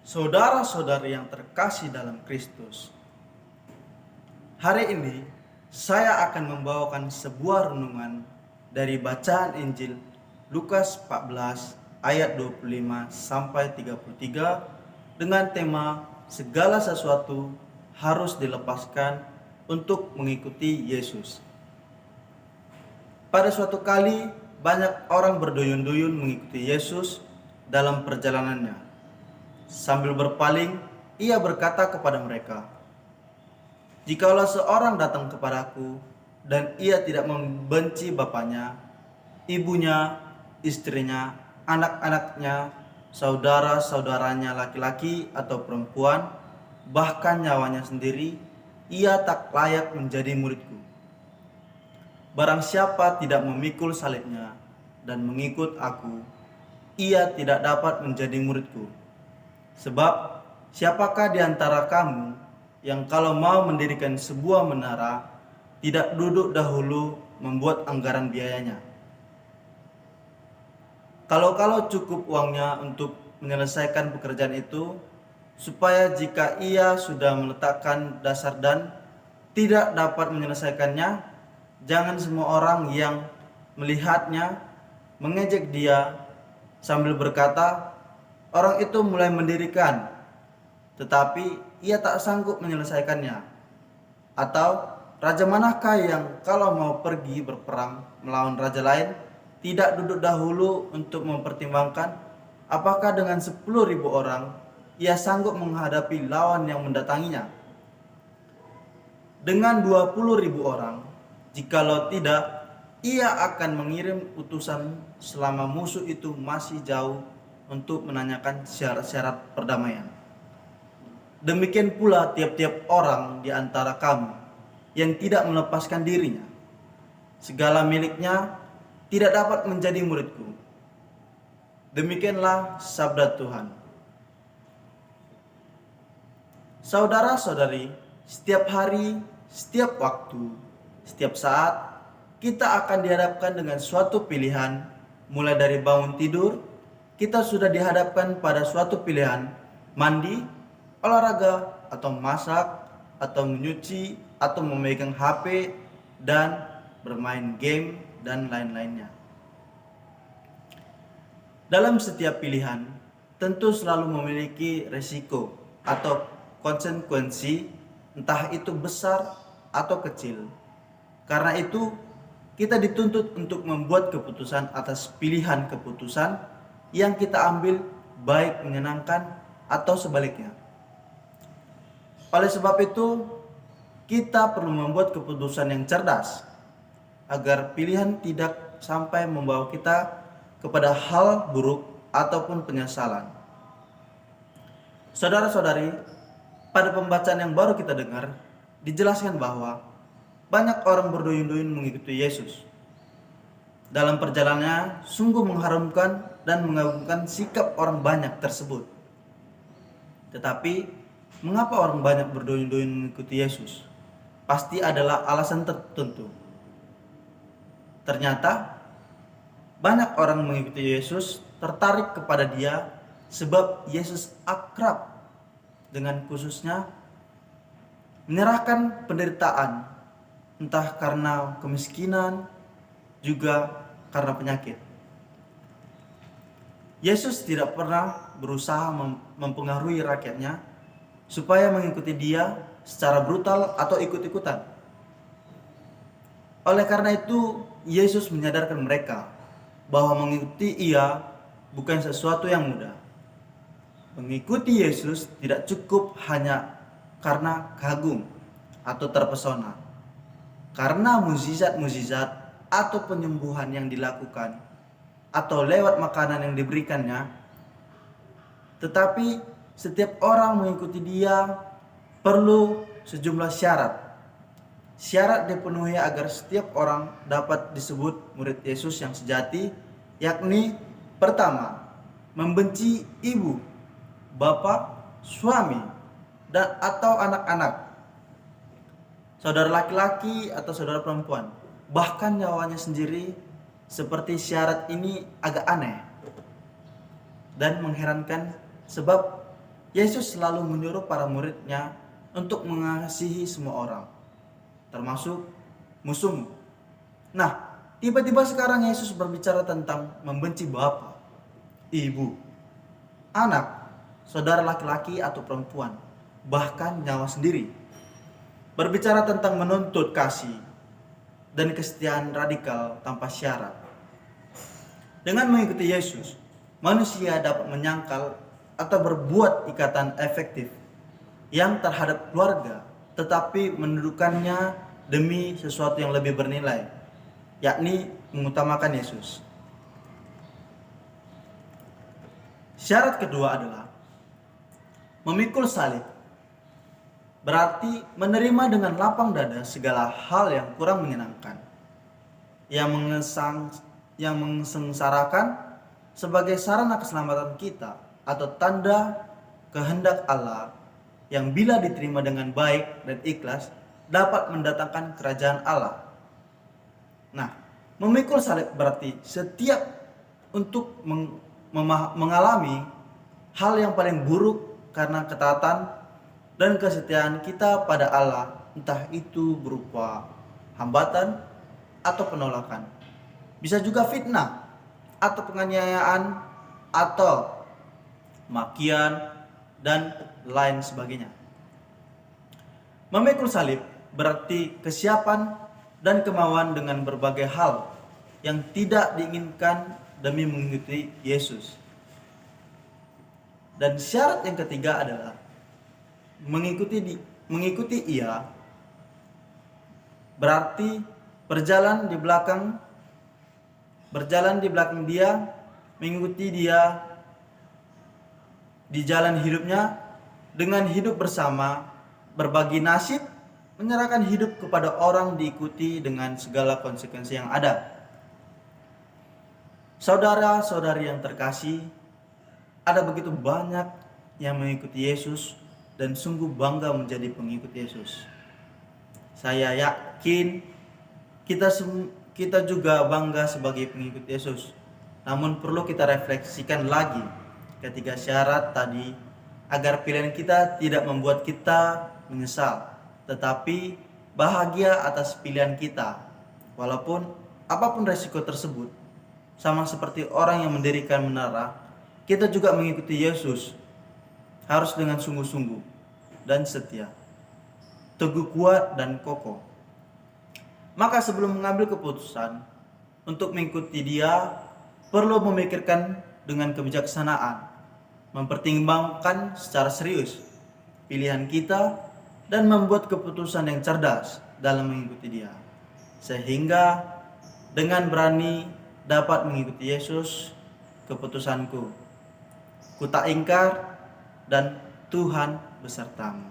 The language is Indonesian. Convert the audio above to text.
Saudara-saudari yang terkasih dalam Kristus, hari ini saya akan membawakan sebuah renungan dari bacaan Injil Lukas 14 ayat 25 sampai 33 dengan tema segala sesuatu harus dilepaskan untuk mengikuti Yesus. Pada suatu kali banyak orang berduyun-duyun mengikuti Yesus dalam perjalanannya. Sambil berpaling, ia berkata kepada mereka, "Jikalau seorang datang kepadaku dan ia tidak membenci bapaknya, ibunya, istrinya, anak-anaknya, saudara-saudaranya laki-laki atau perempuan, bahkan nyawanya sendiri, ia tak layak menjadi muridku. Barang siapa tidak memikul salibnya dan mengikut aku, ia tidak dapat menjadi muridku. Sebab siapakah di antara kamu yang kalau mau mendirikan sebuah menara tidak duduk dahulu membuat anggaran biayanya? Kalau cukup uangnya untuk menyelesaikan pekerjaan itu, supaya jika ia sudah meletakkan dasar dan tidak dapat menyelesaikannya, jangan semua orang yang melihatnya mengejek dia sambil berkata, 'Orang itu mulai mendirikan, tetapi ia tak sanggup menyelesaikannya.' Atau, raja manakah yang kalau mau pergi berperang melawan raja lain, tidak duduk dahulu untuk mempertimbangkan apakah dengan 10.000 orang ia sanggup menghadapi lawan yang mendatanginya? Dengan 20.000 orang, jikalau tidak, ia akan mengirim utusan selama musuh itu masih jauh untuk menanyakan syarat-syarat perdamaian. Demikian pula tiap-tiap orang di antara kamu yang tidak melepaskan dirinya, segala miliknya, tidak dapat menjadi muridku." Demikianlah sabda Tuhan. Saudara-saudari, setiap hari, setiap waktu, setiap saat, kita akan dihadapkan dengan suatu pilihan. Mulai dari bangun tidur, kita sudah dihadapkan pada suatu pilihan: mandi, olahraga, atau masak, atau menyuci, atau memegang HP, dan bermain game, dan lain-lainnya. Dalam setiap pilihan, tentu selalu memiliki resiko atau konsekuensi, entah itu besar atau kecil. Karena itu, kita dituntut untuk membuat keputusan atas pilihan keputusan yang kita ambil, baik menyenangkan atau sebaliknya. Oleh sebab itu, kita perlu membuat keputusan yang cerdas agar pilihan tidak sampai membawa kita kepada hal buruk ataupun penyesalan. Saudara-saudari, pada pembacaan yang baru kita dengar, dijelaskan bahwa banyak orang berduyun-duyun mengikuti Yesus. Dalam perjalanannya sungguh mengharumkan dan mengagumkan sikap orang banyak tersebut. Tetapi, mengapa orang banyak berduyun-duyun mengikuti Yesus? Pasti adalah alasan tertentu. Ternyata, banyak orang mengikuti Yesus tertarik kepada Dia sebab Yesus akrab dengan khususnya menyerahkan penderitaan, entah karena kemiskinan, juga karena penyakit. Yesus tidak pernah berusaha mempengaruhi rakyatnya supaya mengikuti Dia secara brutal atau ikut-ikutan. Oleh karena itu, Yesus menyadarkan mereka bahwa mengikuti Ia bukan sesuatu yang mudah. Mengikuti Yesus tidak cukup hanya karena kagum atau terpesona, karena mukjizat-mukjizat atau penyembuhan yang dilakukan, atau lewat makanan yang diberikannya. Tetapi setiap orang mengikuti Dia perlu sejumlah syarat. Syarat dipenuhi agar setiap orang dapat disebut murid Yesus yang sejati, yakni pertama, membenci ibu, bapak, suami, dan atau anak-anak, saudara laki-laki atau saudara perempuan, bahkan nyawanya sendiri. Seperti syarat ini agak aneh dan mengherankan, sebab Yesus selalu menyuruh para muridnya untuk mengasihi semua orang, termasuk musuhmu. Nah, tiba-tiba sekarang Yesus berbicara tentang membenci bapa, ibu, anak, saudara laki-laki atau perempuan, bahkan nyawa sendiri. Berbicara tentang menuntut kasih dan kesetiaan radikal tanpa syarat. Dengan mengikuti Yesus, manusia dapat menyangkal atau berbuat ikatan efektif yang terhadap keluarga, tetapi mendudukannya demi sesuatu yang lebih bernilai, yakni mengutamakan Yesus. Syarat kedua adalah memikul salib. Berarti menerima dengan lapang dada segala hal yang kurang menyenangkan, yang mensengsarakan sebagai sarana keselamatan kita atau tanda kehendak Allah yang bila diterima dengan baik dan ikhlas dapat mendatangkan kerajaan Allah. Nah, memikul salib berarti setiap untuk mengalami hal yang paling buruk karena ketaatan dan kesetiaan kita pada Allah, entah itu berupa hambatan atau penolakan. Bisa juga fitnah atau penganiayaan atau makian dan lain sebagainya. Memikul salib berarti kesiapan dan kemauan dengan berbagai hal yang tidak diinginkan demi mengikuti Yesus. Dan syarat yang ketiga adalah mengikuti Ia berarti berjalan di belakang Dia, mengikuti Dia di jalan hidupnya dengan hidup bersama, berbagi nasib, menyerahkan hidup kepada orang diikuti dengan segala konsekuensi yang ada. Saudara-saudari yang terkasih, ada begitu banyak yang mengikuti Yesus dan sungguh bangga menjadi pengikut Yesus. Saya yakin kita juga bangga sebagai pengikut Yesus. Namun perlu kita refleksikan lagi ketiga syarat tadi agar pilihan kita tidak membuat kita menyesal, tetapi bahagia atas pilihan kita. Walaupun apapun resiko tersebut, sama seperti orang yang mendirikan menara, kita juga mengikuti Yesus harus dengan sungguh-sungguh dan setia, teguh, kuat, dan kokoh. Maka sebelum mengambil keputusan untuk mengikuti Dia, perlu memikirkan dengan kebijaksanaan, mempertimbangkan secara serius pilihan kita, dan membuat keputusan yang cerdas dalam mengikuti Dia, sehingga dengan berani dapat mengikuti Yesus. Keputusanku, ku tak ingkar, dan Tuhan besertamu.